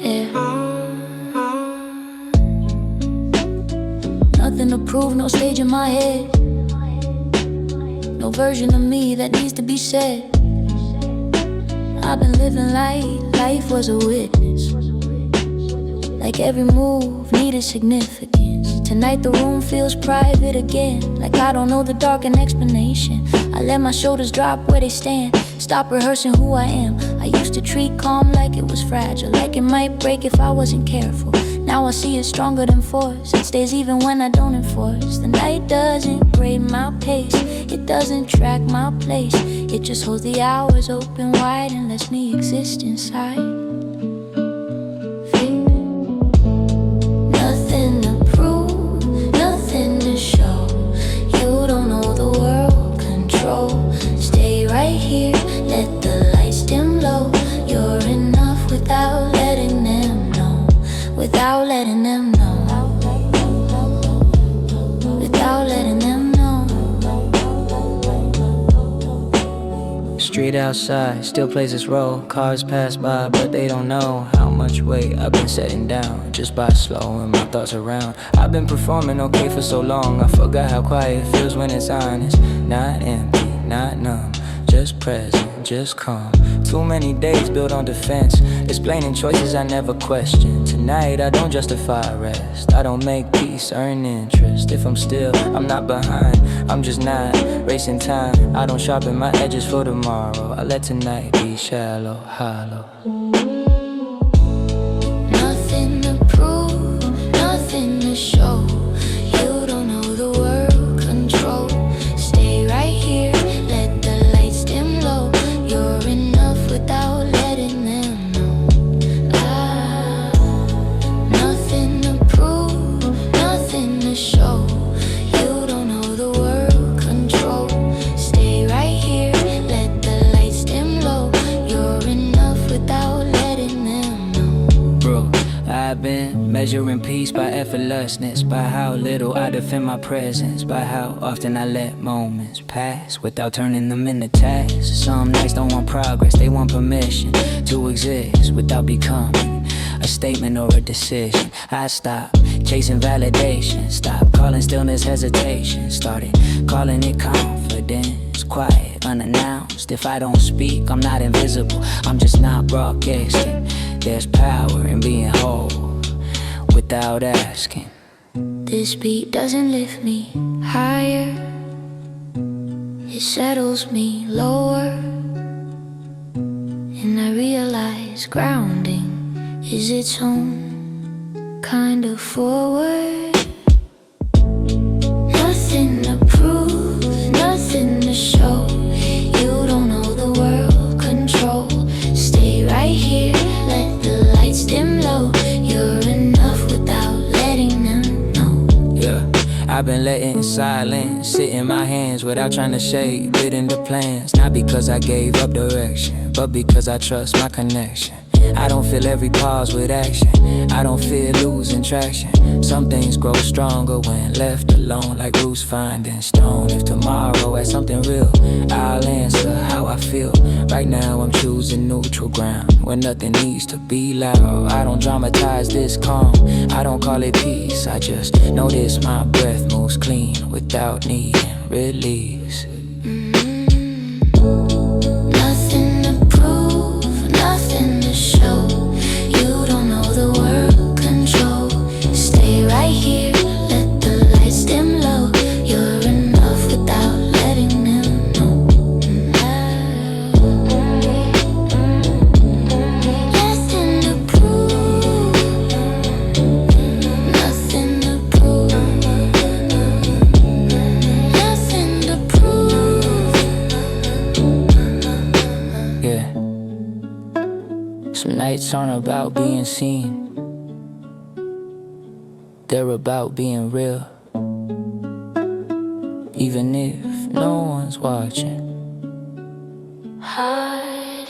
yeah. Nothing to prove, no stage in my head, no version of me that needs to be said. I've been living life was a witness, like every move needed significance. Tonight the room feels private again, like I don't know the dark and explanation. I let my shoulders drop where they stand, stop rehearsing who I am. I used to treat calm like it was fragile, like it might break if I wasn't careful. Now I see it's stronger than force, it stays even when I don't enforce. The night doesn't grade my pace, it doesn't track my place. It just holds the hours open wide and lets me exist inside. Nothing to prove, nothing to show. You don't know the world control. Stay right here, let the lights dim low. You're enough without letting them know, without letting them know, without letting them know. Street outside still plays its role. Cars pass by but they don't know how much weight I've been setting down just by slowing my thoughts around. I've been performing okay for so long, I forgot how quiet it feels when it's honest. Not empty, not numb, just present, just calm. Too many days built on defense, explaining choices I never questioned. Tonight I don't justify rest, I don't make peace earn interest. If I'm still, I'm not behind, I'm just not racing time. I don't sharpen my edges for tomorrow, I let tonight be shallow, hollow. Nothing to prove, nothing to show. You don't know the world control. Stay right here, let the lights dim low. You're enough without letting them know. Nothing to prove, nothing to show. You don't know the world control. Stay right here, let the lights dim low. You're enough without letting them know. Bro, I've been measuring peace by effortlessness, by how little I defend my presence, by how often I let moments pass without turning them into tasks. Some nights don't want progress, they want permission to exist without becoming a statement or a decision. I stopped chasing validation, stopped calling stillness hesitation, started calling it confidence. Quiet, unannounced, if I don't speak, I'm not invisible, I'm just not broadcasting. There's power in being whole without asking. This beat doesn't lift me higher, it settles me lower. And I realize grounding is its own kind of forward. Nothing to prove, nothing to show. You don't know the world control. Stay right here, let the lights dim low. You're enough without letting them know. Yeah, I've been letting silence sit in my hands without trying to shape it into plans. Not because I gave up direction, but because I trust my connection. I don't feel every pause with action, I don't fear losing traction. Some things grow stronger when left alone, like roots finding stone. If tomorrow has something real, I'll answer how I feel. Right now I'm choosing neutral ground, where nothing needs to be loud. I don't dramatize this calm, I don't call it peace. I just notice my breath moves clean without needing release. Nothing to prove, nothing to show. You don't know the world control. Stay right here, let the lights dim low. You're enough without letting them know. Nothing to prove, nothing to prove, nothing to prove. Yeah. Some nights aren't about being seen, they're about being real. Even if no one's watching. Hide,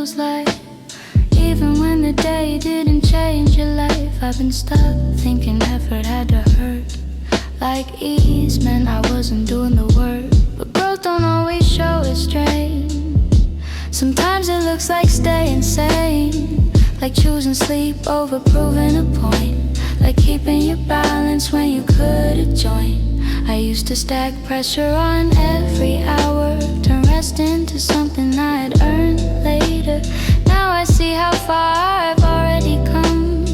feels like. Even when the day didn't change your life, I've been stuck thinking effort had to hurt. Like ease meant I wasn't doing the work, but growth don't always show its strength. Sometimes it looks like staying sane, like choosing sleep over proving a point, like keeping your balance when you could've joined. I used to stack pressure on every hour, turn rest into something I'd earn later. Now I see how far I've already come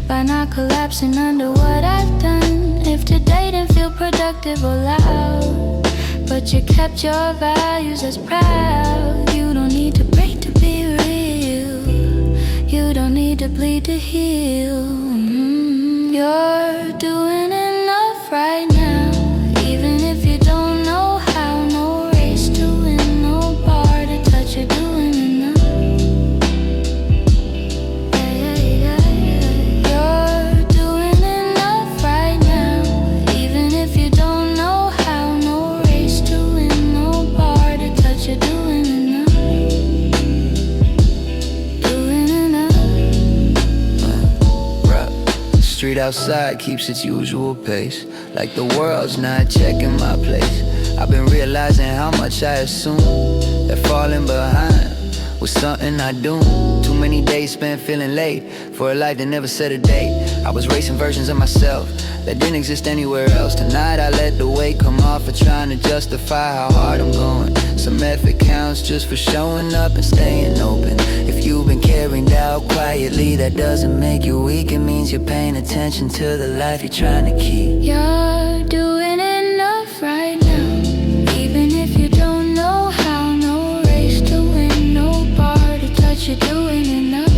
by not collapsing under what I've done. If today didn't feel productive or loud, but you kept your values as proud. You don't need to break to be real. You don't need to bleed to heal. You're doing enough right now, even if you don't know how. No race to win, no bar to touch. You're doing enough. You're doing enough right now, even if you don't know how. No race to win, no bar to touch. You're doing enough. Doing enough. Street outside keeps its usual pace, like the world's not checking my place. I've been realizing how much I assumed that falling behind was something I doomed. Too many days spent feeling late for a life that never set a date. I was racing versions of myself that didn't exist anywhere else. Tonight I let the weight come off for trying to justify how hard I'm going. Some effort counts just for showing up and staying open. If you've been carrying doubt quietly, that doesn't make you weak. It means you're paying attention to the life you're trying to keep. You're doing enough right now, even if you don't know how. No race to win, no bar to touch. You're doing enough.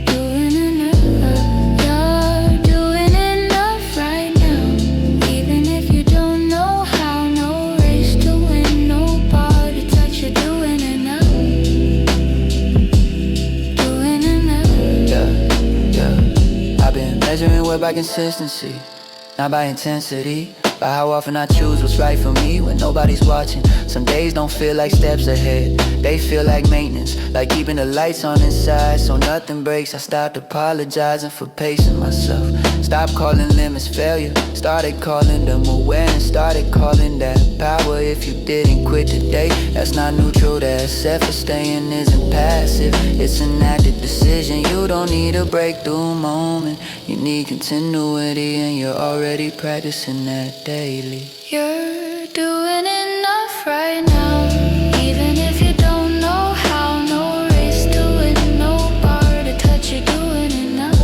Doing enough. You're doing enough right now, even if you don't know how. No race to win, no bar to touch. You're doing enough. Doing enough. Yeah. I've been measuring work by consistency, not by intensity, by how often I choose what's right for me when nobody's watching. Some days don't feel like steps ahead, they feel like maintenance, like keeping the lights on inside so nothing breaks. I stopped apologizing for pacing myself, stopped calling limits failure, started calling them awareness, started calling that power. If you didn't quit today, that's not neutral, that's effort. Staying isn't passive, it's an active decision. You don't need a breakthrough moment, you need continuity, and you're already practicing that daily. You're doing enough right now, even if you don't know how. No race to win, no bar to touch. You're doing enough.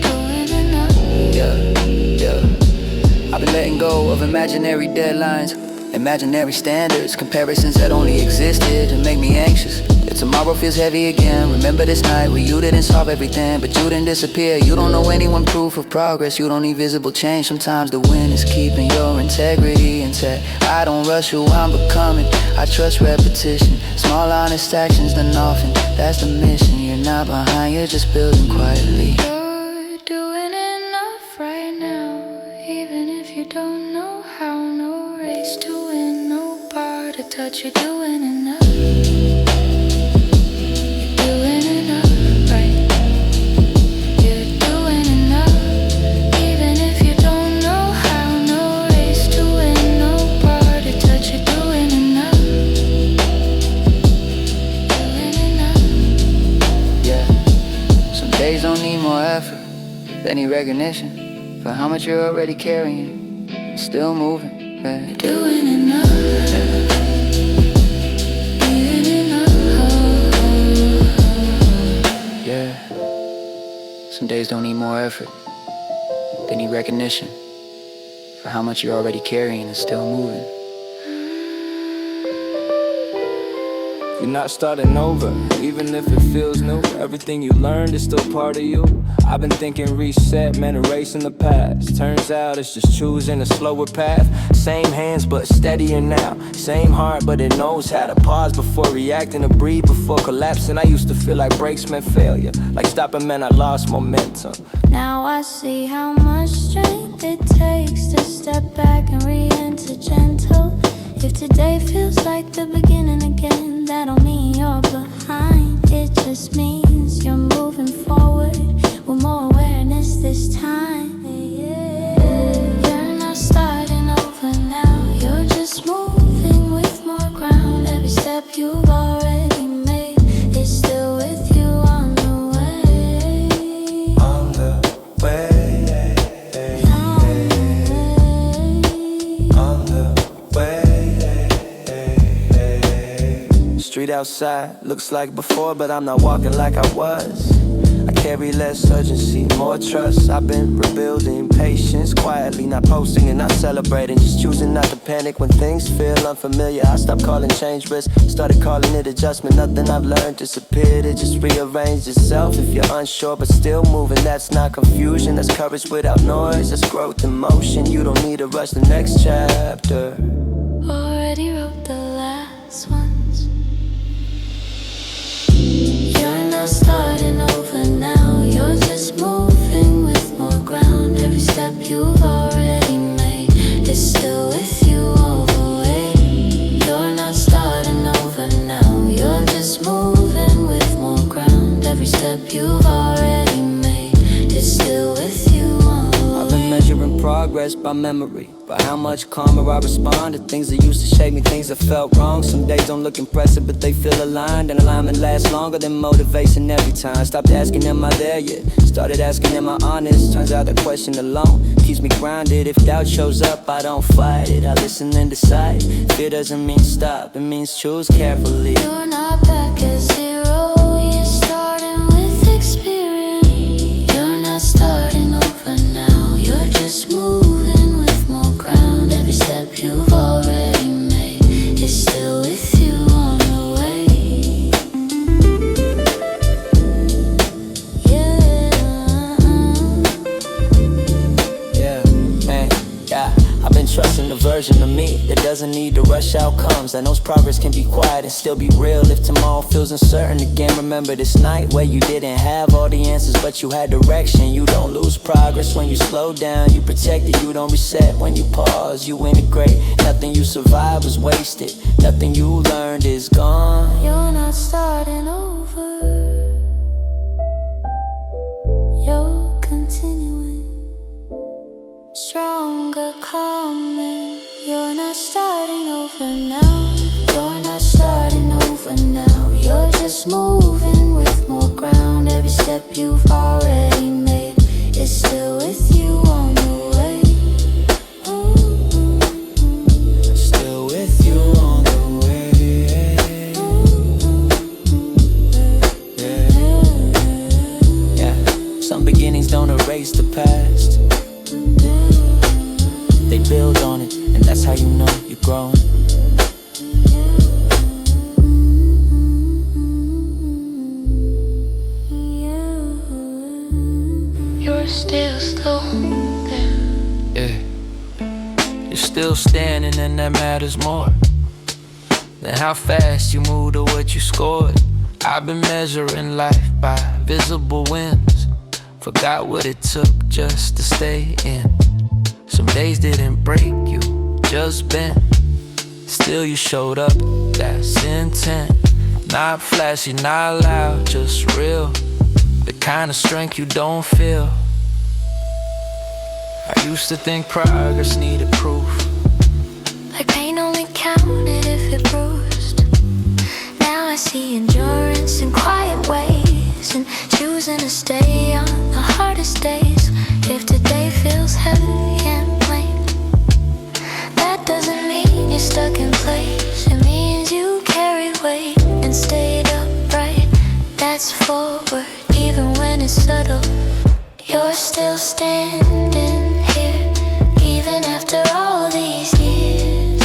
Doing enough. Yeah. I've been letting go of imaginary deadlines, imaginary standards, comparisons that only existed to make me anxious. If tomorrow feels heavy again, remember this night where you didn't solve everything, but you didn't disappear. You don't know anyone proof of progress, you don't need visible change. Sometimes the win is keeping your integrity intact. I don't rush who I'm becoming, I trust repetition. Small honest actions done often, that's the mission. You're not behind, you're just building quietly. You're doing enough right now, even if you don't know how. No race to win, no bar to touch. You're doing enough. You're doing enough, right? You're doing enough, even if you don't know how. No race to win, no bar to touch. You're doing enough. You're doing enough. Yeah. Some days don't need more effort, they need recognition for how much you're already carrying, still moving. Yeah. Doing enough. Doing enough. Yeah. Some days don't need more effort, they need recognition for how much you're already carrying and still moving. You're not starting over, even if it feels new. Everything you learned is still part of you. I've been thinking reset, man, erasing the past. Turns out it's just choosing a slower path. Same hands but steadier now. Same heart but it knows how to pause before reacting, to breathe before collapsing. I used to feel like breaks meant failure, like stopping meant I lost momentum. Now I see how much strength it takes to step back and re-enter gentle. If today feels like the beginning again, that don't mean you're behind. It just means you're moving forward with more awareness this time. You're not starting over now, you're just moving with more ground. Every step you've already made is still with you on the way. On the way, on the way. Street outside looks like before, but I'm not walking like I was. I carry less urgency, more trust. I've been rebuilding patience quietly, not posting and not celebrating, just choosing not to panic when things feel unfamiliar. I stopped calling change risk, started calling it adjustment. Nothing I've learned disappeared, it just rearranged itself. If you're unsure but still moving, that's not confusion, that's courage without noise, that's growth in motion. You don't need to rush the next chapter. Already wrote the last ones. You're not starting over now, you're just moving with more ground. Every step you've already made is still with you all the way. You're not starting over now, you're just moving with more ground. Every step you've already made is still with you all the way. I've been measuring progress by memory, by how much calmer I respond to things that used to shake me, things that felt wrong. Some days don't look impressive, but they feel aligned, and alignment lasts longer than motivation every time. Stopped asking, am I there yet? Started asking, am I honest? Turns out the question alone keeps me grounded. If doubt shows up, I don't fight it, I listen and decide. Fear doesn't mean stop, it means choose carefully. You're not back at zero, you're starting with experience. You're not starting over now, you're just moving with more ground. Every step you've already made is still with you on the way. Yeah, man, yeah. I've been trusting the version of me that doesn't need to rush outcomes, that knows progress can be quiet and still be real. If tomorrow feels uncertain again, remember this night where you didn't have all the answers but you had direction. You don't lose progress when you slow down, you protect it, you don't reset when you pause, you integrate. Nothing you survived was wasted, nothing you learned is gone. You're not starting over, you're continuing. Stronger coming. You're not starting over now, you're not starting over now. You're just moving with more ground. Every step you've already made is still with you on the way. Still with you on the way. Yeah. Some beginnings don't erase the past, they build on it, and that's how you know you're growing. You're still there. Yeah. You're still standing, and that matters more than how fast you moved or what you scored. I've been measuring life by visible wins, forgot what it took just to stay in. Some days didn't break you, just bent. Still you showed up, that's intent. Not flashy, not loud, just real. The kind of strength you don't feel. I used to think progress needed proof, Like pain only counted if it bruised. Now I see endurance in quiet ways, and choosing to stay on the hardest days. If today feels heavy and plain, that doesn't mean you're stuck in place. It means you carried weight and stayed upright. That's forward, even when it's subtle. You're still standing here, even after all these years.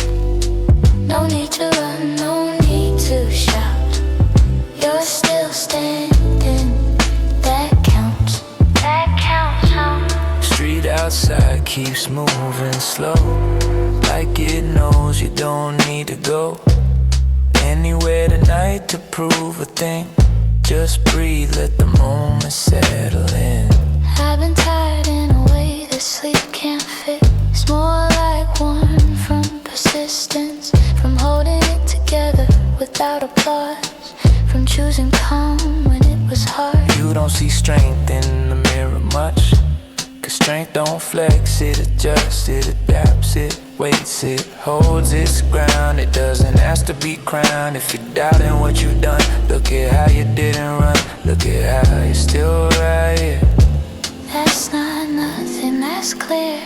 No need to run, no need to shout. You're still standing, that counts. That counts, huh? street outside keeps moving slow, like it knows you don't need to go anywhere tonight to prove a thing. Just breathe, let the moment settle in. I've been tired in a way that sleep can't fix. More like one from persistence, choosing calm when it was hard. You don't see strength in the mirror much, 'cause strength don't flex, it adjusts, it adapts, it waits, it holds its ground. It doesn't ask to be crowned. If you're doubting what you've done, look at how you didn't run. Look at how you're still right here. That's not nothing, that's clear.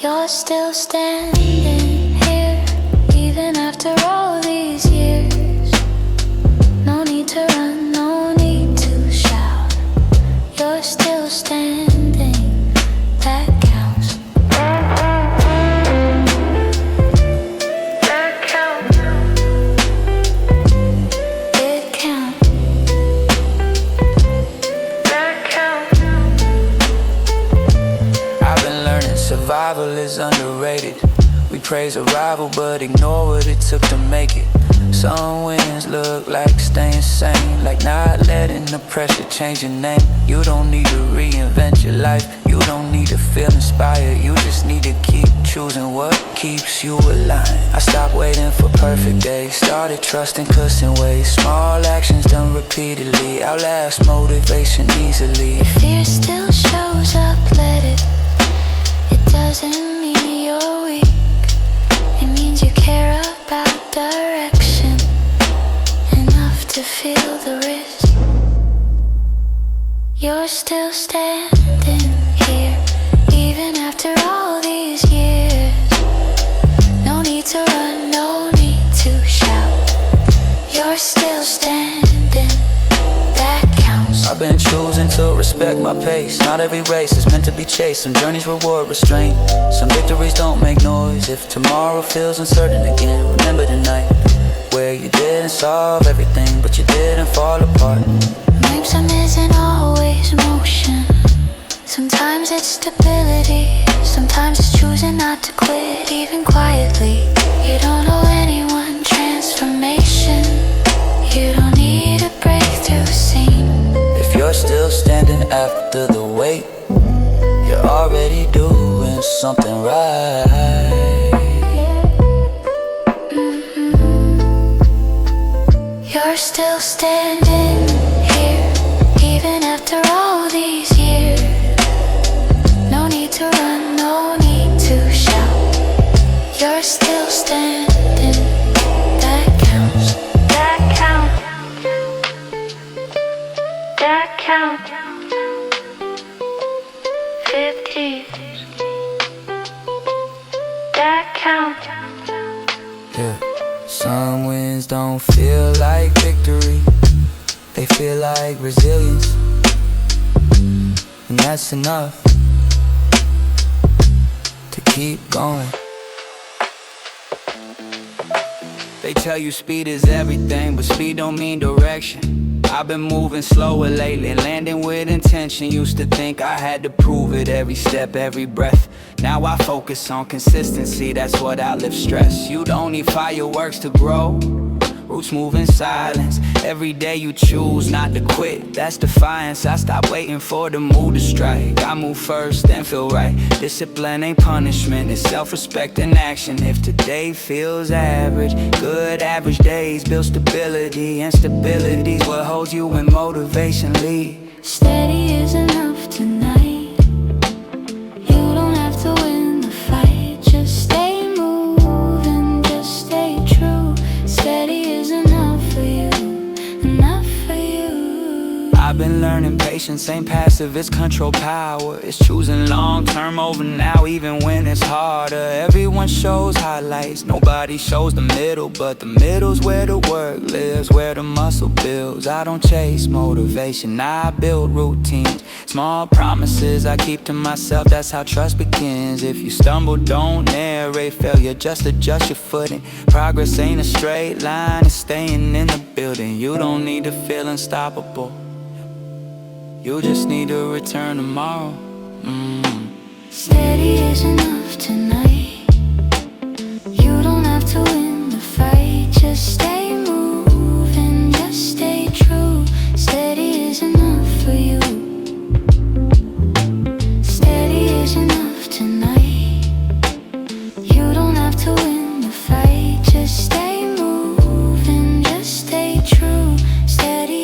You're still standing here, even after all these years. No need to run, no need to shout. You're still standing, that counts. That counts. It counts. That counts. I've been learning survival is underrated. We praise arrival but ignore what it took to make it. Some wins look like staying sane, like not letting the pressure change your name. You don't need to reinvent your life, you don't need to feel inspired. You just need to keep choosing what keeps you aligned. I stopped waiting for perfect days, started trusting cussing ways. Small actions done repeatedly outlast motivation easily. If fear still shows up, let it. It doesn't mean you're weak, it means you care about direction enough to feel the risk. You're still standing here, even after all these years. No need to run, no need to shout. You're still standing, that counts. I've been choosing to respect my pace. Not every race is meant to be chased. Some journeys reward restraint, some victories don't make noise. If tomorrow feels uncertain again, remember tonight where you didn't solve everything, but you didn't fall apart. Momentum isn't always motion. Sometimes it's stability, sometimes it's choosing not to quit, even quietly. You don't owe anyone transformation, you don't need a breakthrough scene. If you're still standing after the wait, you're already doing something right. You're still standing here, even after all these years. No need to run, no need to shout. You're still standing, that counts. That counts. That counts. 50. That counts. Yeah. Some wins don't feel like victory, they feel like resilience, and that's enough to keep going. They tell you speed is everything, but speed don't mean direction. I've been moving slower lately, landing with intention. Used to think I had to prove it every step, every breath. Now I focus on consistency, that's what outlives stress. You don't need fireworks to grow, roots move in silence. Every day you choose not to quit, that's defiance. I stop waiting for the mood to strike, I move first, then feel right. Discipline ain't punishment, it's self-respect in action. If today feels average, good average days build stability, and stability's what holds you when motivation leads. Steady is enough tonight. You don't have to win the fight, just stay moving, just stay true. Steady is enough for you, enough for you. I've been learning patience ain't passive, it's control power. It's choosing long term over now, even when it's harder. Everyone shows highlights, nobody shows the middle, but the middle's where the work lives, where the muscle builds. I don't chase motivation, I build routines. Small promises I keep to myself, that's how trust begins. If you stumble, don't narrate failure, just adjust your footing. Progress ain't a straight line, it's staying in the building. You don't need to feel unstoppable, you just need to return tomorrow. Steady is enough tonight. You don't have to win the fight, just stay moving, just stay true. Steady is enough for you. Steady is enough tonight. You don't have to win the fight, just stay moving, just stay true. Steady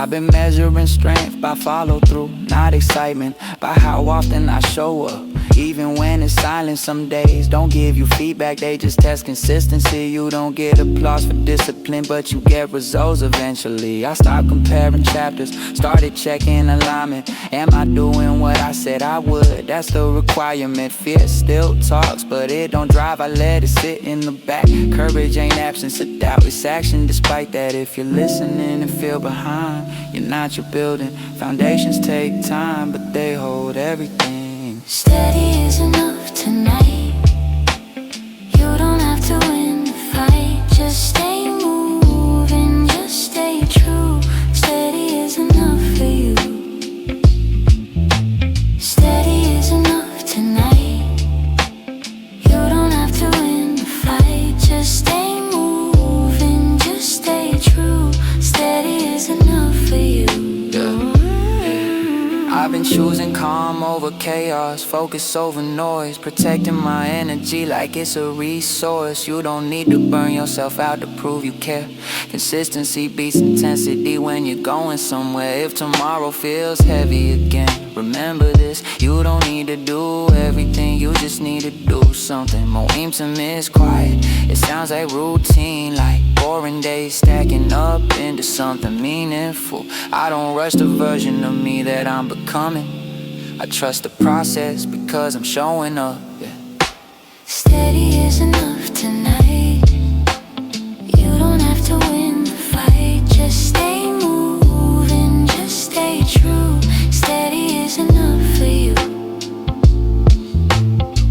I've been measuring strength by follow through, not excitement, by how often I show up. Even when it's silent, some days don't give you feedback, they just test consistency. You don't get applause for discipline, but you get results eventually. I stopped comparing chapters, started checking alignment. Am I doing what I said I would? That's the requirement. Fear still talks, but it don't drive, I let it sit in the back. Courage ain't absence of doubt, it's action despite that. If you're listening and feel behind, you're not your building. Foundations take time, but they hold everything. Steady is enough tonight. You don't have to win the fight. Just stay moving, just stay true. Steady is enough for you. Steady is enough tonight. You don't have to win the fight. Just stay moving, just stay true. Steady is enough for you. I've been choosing calm over chaos, focus over noise, protecting my energy like it's a resource. You don't need to burn yourself out to prove you care. Consistency beats intensity when you're going somewhere. If tomorrow feels heavy again, remember this: you don't need to do everything, you just need to do something. Mo'im to miss quiet, it sounds like routine, like boring days stacking up into something meaningful. I don't rush the version of me that I'm becoming. I trust the process because I'm showing up, yeah. Steady is enough tonight. You don't have to win the fight. Just stay moving, just stay true. Steady is enough for you.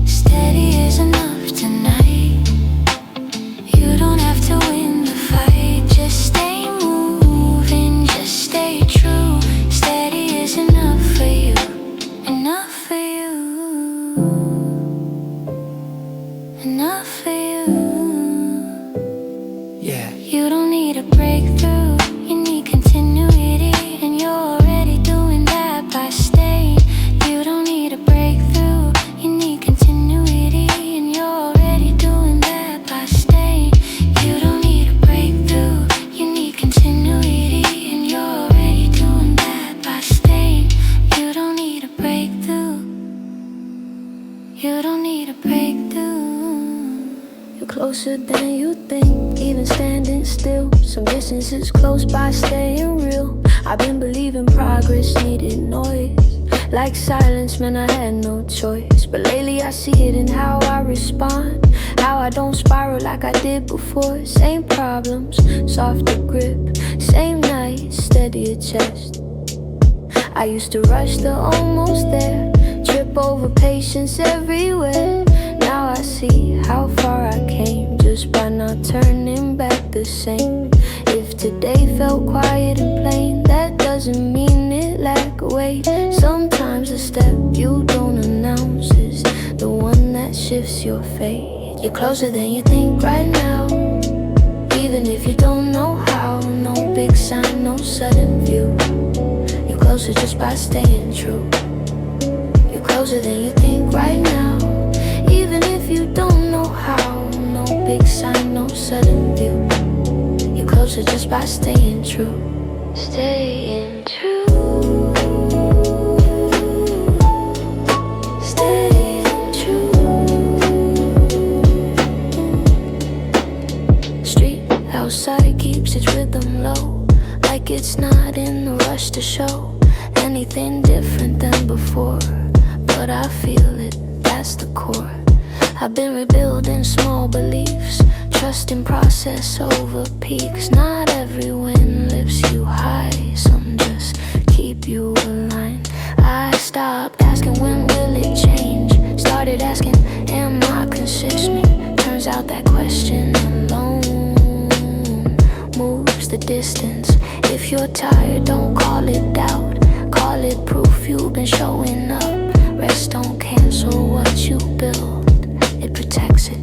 Steady is enough tonight. You don't have to win the fight. Just stay moving, just stay true. Steady is enough for you. Enough for you. Enough for you. Yeah. You don't need a breakthrough, you need continuity, and you're already doing that by staying. You don't need a breakthrough, you need continuity, and you're already doing that by staying. You don't need a breakthrough, you need continuity, and you're already doing that by staying. You don't need a breakthrough. You don't need a breakthrough. You're closer than you think, even standing still. Some distance is close by, staying real. I've been believing progress needed noise. Like silence, man, I had no choice. But lately I see it in how I respond, how I don't spiral like I did before. Same problems, softer grip. Same night, steadier chest. I used to rush the almost there, trip over patience everywhere. Now I see how far I came just by not turning back the same. If today felt quiet and plain, that doesn't mean it lack weight. Sometimes a step you don't announce is the one that shifts your fate. You're closer than you think right now, even if you don't know how. No big sign, no sudden view. You're closer just by staying true. You're closer than you think right now, even if you don't know how. No big sign, no sudden view. You're closer just by staying true. Staying true. Staying true. Street outside keeps its rhythm low, like it's not in a rush to show anything different than before. But I feel it, that's the core. I've been rebuilding small beliefs, trusting process over peaks. Not every win lifts you high, some just keep you aligned. I stopped asking when will it change, started asking am I consistent. Turns out that question alone moves the distance. If you're tired, don't call it doubt, call it proof you've been showing up. Rest don't cancel what you build, it protects it.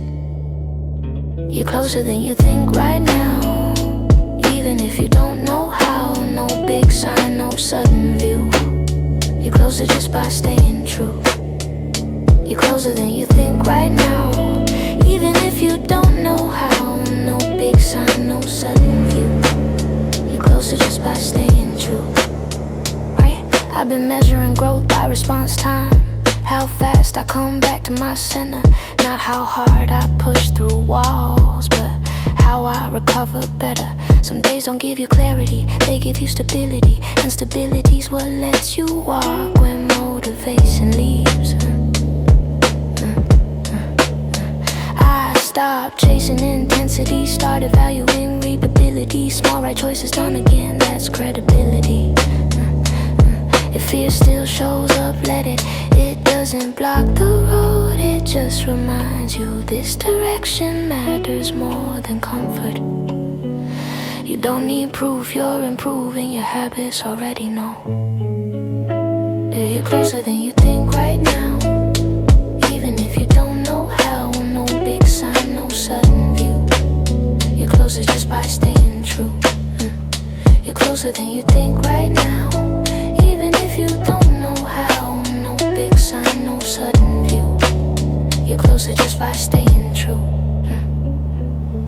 You're closer than you think right now, even if you don't know how. No big sign, no sudden view. You're closer just by staying true. You're closer than you think right now, even if you don't know how. No big sign, no sudden view. You're closer just by staying true. true, right? I've been measuring growth by response time. How fast I come back to my center. Not how hard I push through walls, but how I recover better. Some days don't give you clarity, they give you stability. And stability's what lets you walk when motivation leaves. I stopped chasing intensity, started valuing readability. Small right choices done again, that's credibility. If fear still shows up, let it. It doesn't block the road, it just reminds you this direction matters more than comfort. You don't need proof you're improving, your habits already know. Yeah, you're closer than you think right now. Even if you don't know how, no big sign, no sudden view. You're closer just by staying true. You're closer than you think right now. Even if you don't know how, no big sign, no sudden view. You're closer just by staying true.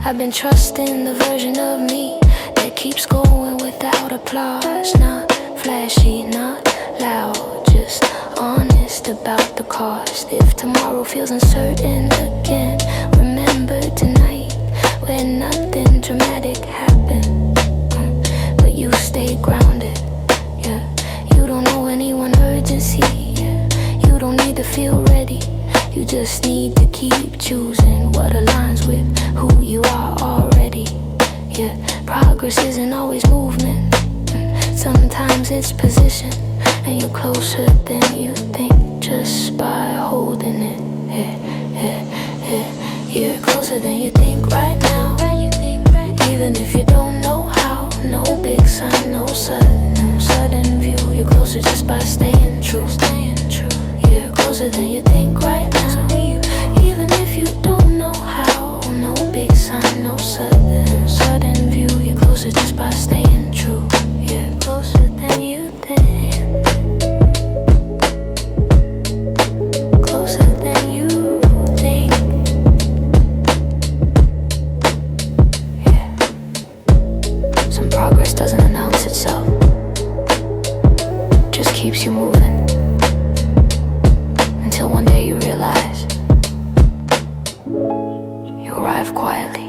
I've been trusting the version of me that keeps going without applause. Not flashy, not loud, just honest about the cost. If tomorrow feels uncertain again, remember tonight when nothing dramatic happened, but you stay grounded. Yeah, you don't owe anyone urgency. Yeah, you don't need to feel ready. You just need to keep choosing what aligns with who you are already. Yeah, progress isn't always movement. Sometimes it's position, and you're closer than you think just by holding it. You're closer than you think right now. Even if you don't know how, no big sign, no sudden view. You're closer just by staying true. You're closer than you think right now. Even if you don't know how, no big sign, no sudden view. You're closer just by staying true. You're closer than you think. Closer than you think. Yeah. Some progress doesn't announce itself, just keeps you moving. Until one day you realize you arrive quietly.